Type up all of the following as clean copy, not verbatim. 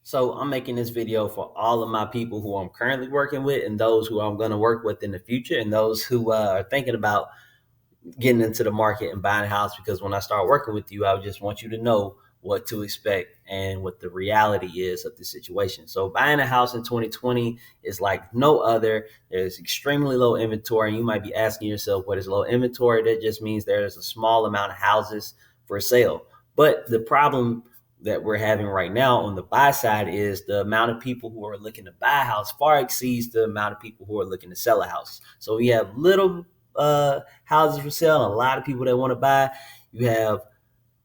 So I'm making this video for all of my people who I'm currently working with and those who I'm going to work with in the future and those who are thinking about getting into the market and buying a house, because when I start working with you, I just want you to know what to expect and what the reality is of the situation. So buying a house in 2020 is like no other. There's extremely low inventory, and you might be asking yourself, what is low inventory? That just means there's a small amount of houses for sale. But the problem that we're having right now on the buy side is the amount of people who are looking to buy a house far exceeds the amount of people who are looking to sell a house. So we have little houses for sale and a lot of people that want to buy. You have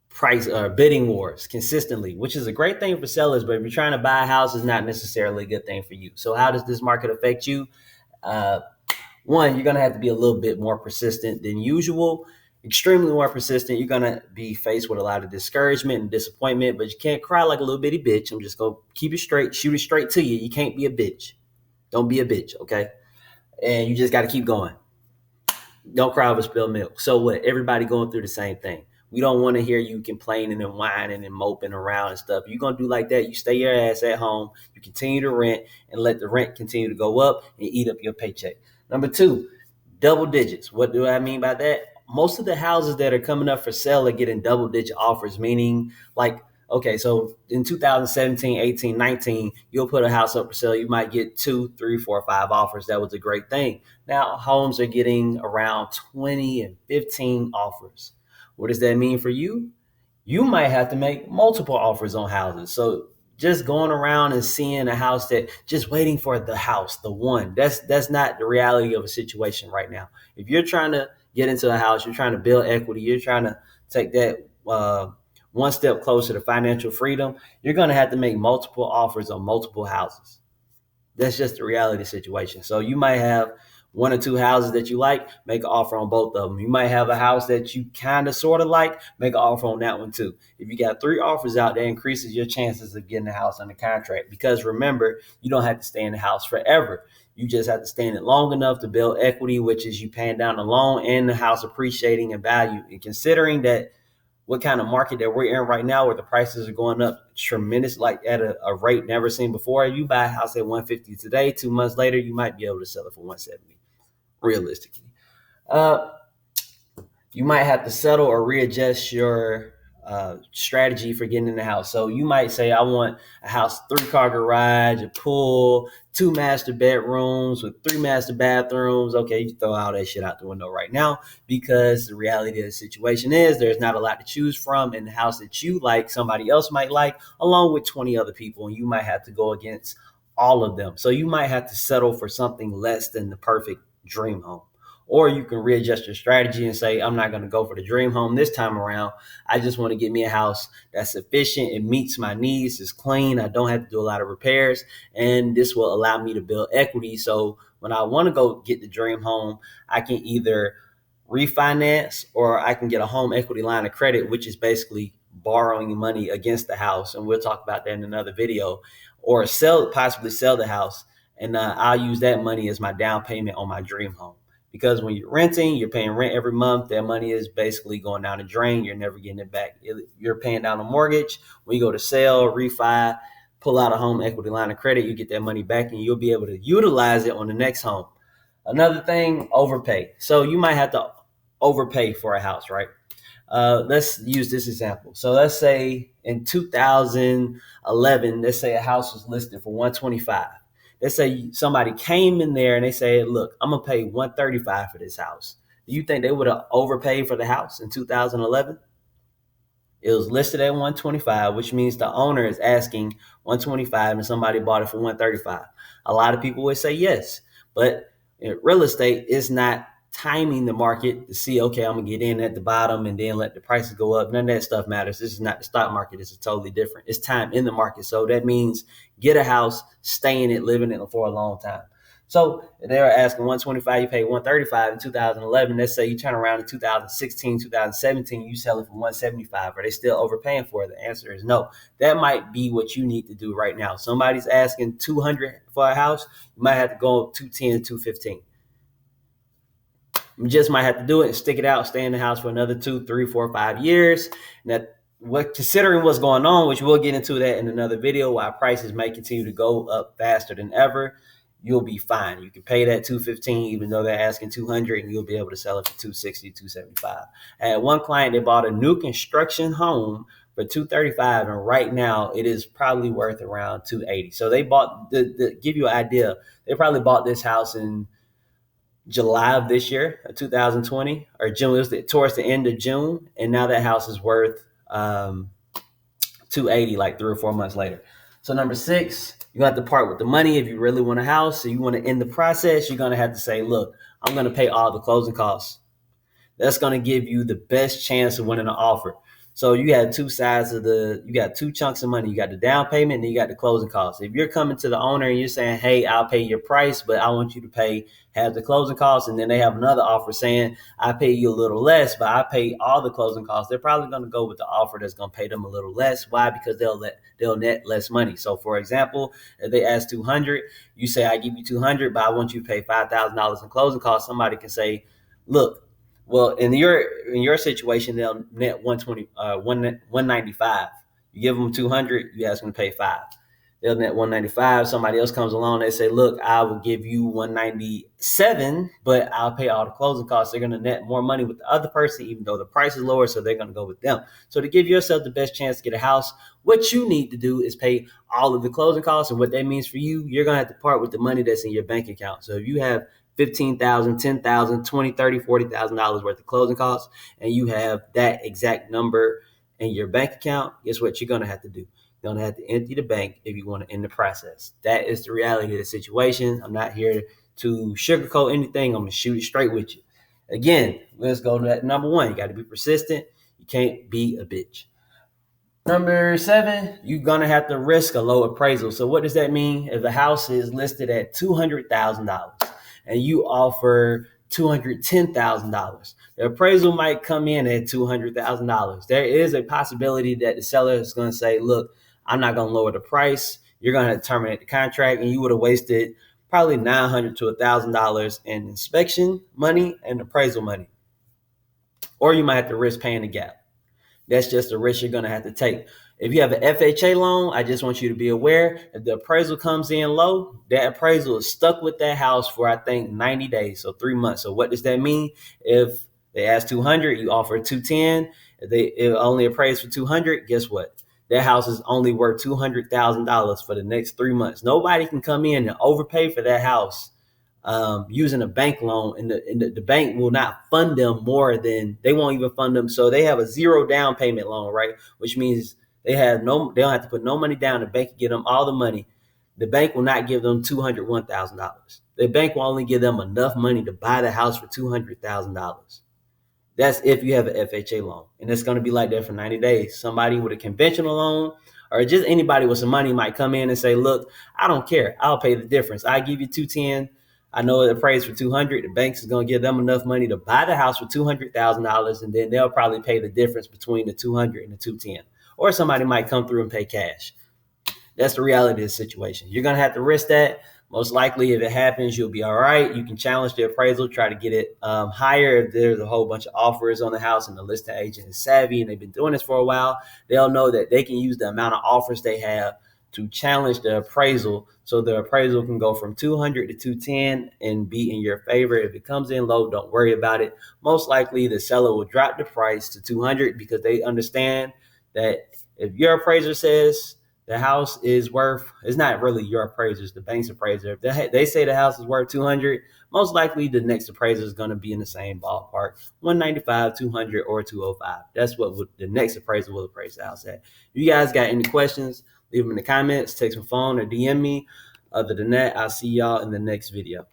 price bidding wars consistently, which is a great thing for sellers, but if you're trying to buy a house, it's not necessarily a good thing for you. So how does this market affect you? uh, One, you're going to have to be a little bit more persistent than usual, extremely more persistent. You're going to be faced with a lot of discouragement and disappointment, but you can't cry like a little bitty bitch. I'm just going to keep it straight, shoot it straight to you. You can't be a bitch. Don't be a bitch, okay? And you just got to keep going. Don't cry over spilled milk. So what? Everybody going through the same thing. We don't want to hear you complaining and whining and moping around and stuff. You're going to do like that. You stay your ass at home. You continue to rent and let the rent continue to go up and eat up your paycheck. Number two, double digits. What do I mean by that? Most of the houses that are coming up for sale are getting double digit offers, meaning like, okay, so in 2017, 18, 19, you'll put a house up for sale. You might get 2, 3, 4, 5 offers. That was a great thing. Now homes are getting around 20 and 15 offers. What does that mean for you? You might have to make multiple offers on houses. So just going around and seeing a house, that just waiting for the house, the one, that's not the reality of a situation right now. If you're trying to get into a house, you're trying to build equity, you're trying to take that one step closer to financial freedom, you're going to have to make multiple offers on multiple houses. That's just the reality situation. So you might have one or two houses that you like, make an offer on both of them. You might have a house that you kind of sort of like, make an offer on that one too. If you got 3 offers out, that increases your chances of getting the house under contract, because remember, you don't have to stay in the house forever. You just have to stay in it long enough to build equity, which is you paying down the loan and the house appreciating in value. And considering that what kind of market that we're in right now, where the prices are going up tremendous, like at a rate never seen before. You buy a house at 150 today, 2 months later, you might be able to sell it for 170, realistically. Uh, you might have to settle or readjust your strategy for getting in the house. So you might say, I want a house, 3-car garage, a pool, 2 master bedrooms with 3 master bathrooms. Okay, you throw all that shit out the window right now, because the reality of the situation is there's not a lot to choose from in the house that you like, somebody else might like, along with 20 other people, and you might have to go against all of them. So you might have to settle for something less than the perfect dream home. Or you can readjust your strategy and say, I'm not going to go for the dream home this time around. I just want to get me a house that's sufficient. It meets my needs. It's clean. I don't have to do a lot of repairs. And this will allow me to build equity. So when I want to go get the dream home, I can either refinance or I can get a home equity line of credit, which is basically borrowing money against the house. And we'll talk about that in another video. Or possibly sell the house. And I'll use that money as my down payment on my dream home. Because when you're renting, you're paying rent every month. That money is basically going down the drain. You're never getting it back. You're paying down a mortgage. When you go to sell, refi, pull out a home equity line of credit, you get that money back and you'll be able to utilize it on the next home. Another thing, overpay. So you might have to overpay for a house, right? Let's use this example. So let's say in 2011, let's say a house was listed for 125. Let's say somebody came in there and they said, look, I'm going to pay 135 for this house. Do you think they would have overpaid for the house in 2011? It was listed at 125, which means the owner is asking 125 and somebody bought it for 135. A lot of people would say yes, but in real estate, it's not timing the market to see, okay, I'm gonna get in at the bottom and then let the prices go up. None of that stuff matters. This is not the stock market. This is totally different. It's time in the market. So that means get a house, stay in it, live in it for a long time. So they were asking 125, you pay 135 in 2011. Let's say you turn around in 2016, 2017, you sell it for 175. Are they still overpaying for it? The answer is no. That might be what you need to do right now. Somebody's asking 200 for a house, you might have to go 210, 215. You just might have to do it and stick it out, stay in the house for another 2, 3, 4, 5 years. And considering what's going on, which we'll get into that in another video, why prices may continue to go up faster than ever, you'll be fine. You can pay that $215 even though they're asking $200, and you'll be able to sell it for $260, $275. I had one client that bought a new construction home for $235, and right now it is probably worth around $280. So they bought, the give you an idea, they probably bought this house in July of this year, 2020, or June. It was towards the end of June, and now that house is worth 280, like 3 or 4 months later. So number 6, you have to part with the money if you really want a house. So you want to end the process, you're going to have to say, look, I'm going to pay all the closing costs. That's going to give you the best chance of winning an offer. So you have two sides of you got two chunks of money. You got the down payment and you got the closing costs. If you're coming to the owner and you're saying, hey, I'll pay your price, but I want you to pay half the closing costs, and then they have another offer saying, I pay you a little less, but I pay all the closing costs, they're probably going to go with the offer that's going to pay them a little less. Why? Because they'll net less money. So for example, if they ask 200, you say, I give you 200, but I want you to pay $5,000 in closing costs. Somebody can say, look, well, in your situation, they'll net 195. You give them 200, you ask them to pay 5. They'll net 195. Somebody else comes along, they say, look, I will give you 197, but I'll pay all the closing costs. They're going to net more money with the other person, even though the price is lower, so they're going to go with them. So to give yourself the best chance to get a house, what you need to do is pay all of the closing costs. And what that means for you, you're going to have to part with the money that's in your bank account. So if you have $15,000, $10,000, $20,000, $30,000, $40,000 worth of closing costs, and you have that exact number in your bank account, guess what you're going to have to do? You're going to have to empty the bank if you want to end the process. That is the reality of the situation. I'm not here to sugarcoat anything. I'm going to shoot it straight with you. Again, let's go to that number 1. You got to be persistent. You can't be a bitch. Number 7, you're going to have to risk a low appraisal. So what does that mean? If the house is listed at $200,000 and you offer $210,000, the appraisal might come in at $200,000. There is a possibility that the seller is going to say, look, I'm not going to lower the price. You're going to terminate the contract, and you would have wasted probably $900 to $1,000 in inspection money and appraisal money. Or you might have to risk paying the gap. That's just a risk you're going to have to take. If you have an FHA loan, I just want you to be aware, if the appraisal comes in low, that appraisal is stuck with that house for, I think, 90 days, so 3 months. So what does that mean? If they ask 200, you offer 210, if it only appraised for 200, guess what? That house is only worth $200,000 for the next 3 months. Nobody can come in and overpay for that house using a bank loan, and the bank will not fund them more than, they won't even fund them. So they have a 0 down payment loan, right? Which means they don't have to put no money down. The bank can give them all the money. The bank will not give them $201,000. The bank will only give them enough money to buy the house for $200,000. That's if you have an FHA loan, and it's going to be like that for 90 days. Somebody with a conventional loan, or just anybody with some money, might come in and say, look, I don't care. I'll pay the difference. I give you 210. I know it appraised for 200. The banks is going to give them enough money to buy the house for $200,000, and then they'll probably pay the difference between the 200 and the 210. Or somebody might come through and pay cash. That's the reality of the situation. You're going to have to risk that. Most likely, if it happens, you'll be all right. You can challenge the appraisal, try to get it higher. If there's a whole bunch of offers on the house and the listing agent is savvy and they've been doing this for a while, they'll know that they can use the amount of offers they have to challenge the appraisal, so the appraisal can go from 200 to 210 and be in your favor. If it comes in low, don't worry about it. Most likely, the seller will drop the price to 200 because they understand that if your appraiser says the house is worth, it's not really your appraiser, it's the bank's appraiser. If they say the house is worth 200, most likely the next appraiser is going to be in the same ballpark, 195, 200, or 205. That's what the next appraiser will appraise the house at. If you guys got any questions, leave them in the comments, text my phone, or DM me. Other than that, I'll see y'all in the next video.